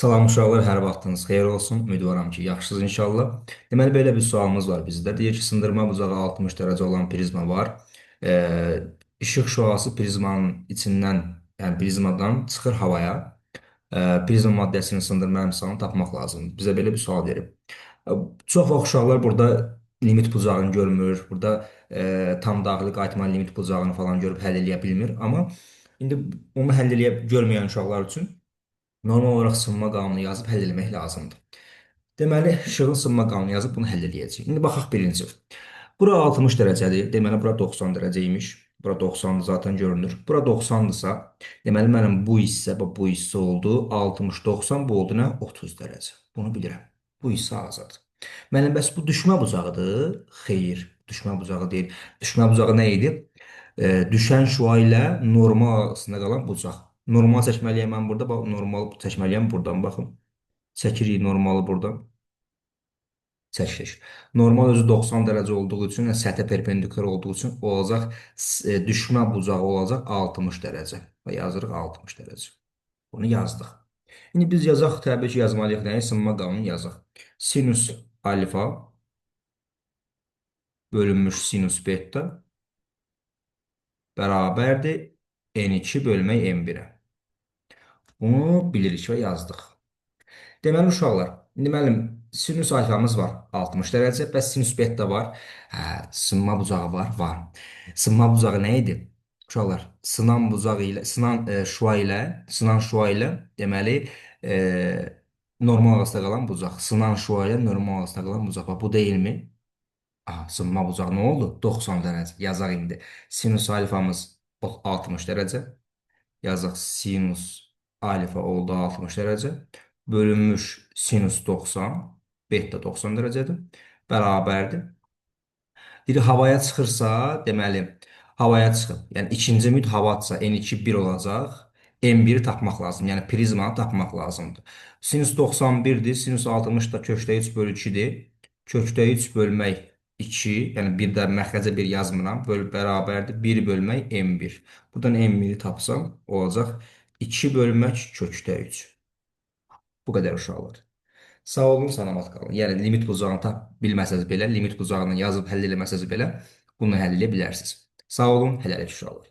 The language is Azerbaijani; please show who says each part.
Speaker 1: Salam uşaqlar, hər vaxtınız xeyir olsun. Ümidvaram ki, yaxşısınız inşallah. Deməli, belə bir sualımız var bizdə. Deyir ki, sındırma bucağı 60 dərəcə olan prizma var. İşıq şüası prizmanın içindən, yəni prizmadan çıxır havaya. Prizma maddəsinin sındırma əmsalını tapmaq lazımdır. Bizə belə bir sual verib. Ə, Çox vaxt uşaqlar burada limit bucağını görmür, burada tam daxili qayıtma limit bucağını falan görüb həll eləyə bilmir. Amma indi onu həll eləyə görməyən uşaqlar üçün normal olaraq sınma qanunu yazıb həll etmək lazımdır. Deməli, işığın sınma qanunu yazıb bunu həll edəcəyik. İndi baxaq birinci. Bura 60 dərəcədir. Deməli, bura 90 dərəcə imiş. Bura 90-dır zaten görünür. Bura 90-dırsa, deməli mənim bu hissə, bax bu hissə oldu. 60-90 bu oldu nə? 30 dərəcə. Bunu bilirəm. Bu hissə azaddır. Mənim bəs bu düşmə bucağıdır? Xeyr, düşmə bucağı deyil. Düşmə bucağı nə idi? Düşən şüa ilə normal arasında qalan bucaq. Normal çəkməliyəm mən burada. Bax, normal çəkməliyəm buradan. Baxın. Çəkirik normalı buradan. Çəkilir. Normal özü 90 dərəcə olduğu üçün, yəni səthə perpendikülər olduğu üçün olacaq düşmə bucağı olacaq 60 dərəcə. Və yazırıq 60 dərəcə. Bunu yazdıq. İndi biz yazaq, təbii ki, yazmalıyıq nəyi? Sınma qanunu yazaq. Sinüs alfa bölünmüş sinüs beta bərabərdir n2 bölmək n1-ə. Bunu bilirik və yazdıq. Deməli uşaqlar, indi müəllim sinüs alfamız var 60 dərəcə, bəs sinüs beta var. Hə, sınma bucağı var, var. Sınma bucağı nə idi? Uşaqlar, sınan bucağı ilə, sınan şua ilə deməli e, normal arasında qalan bucaq. Sınan şua ilə normal arasında qalan bucaq. Bax, bu deyilmi? Aha, sınma bucağı nə oldu? 90 dərəcə. Yazaq indi. Sinüs alfamız 60 dərəcə. Yazaq sinus alfa oldu 60 dərəcə. Bölünmüş sinus 90, beta 90 dərəcədir. Bərabərdir. Biri havaya çıxırsa, deməli, havaya çıxıb. Yəni ikinci müd havadsa N2 1 olacaq. N1-i tapmaq lazım. Yəni prizmanı tapmaq lazımdır. Sinüs 91-dir. Sinüs 60 da kökdə 3 bölü 2-dir. Kökdə 3 bölmək 2, yəni bir də məxrəcə bir yazmıram. Bərabərdir 1 bölmək N1. Buradan N1-i tapsam olacaq 2 bölmək kökdə 3. Bu qədər uşaqlar. Sağ olun, salamat qalın. Yəni limit bucağını tap bilməsəz belə, limit bucağını yazıb həll eləməsəz belə bunu həll edə bilərsiniz. Sağ olun, hələlik uşaqlar.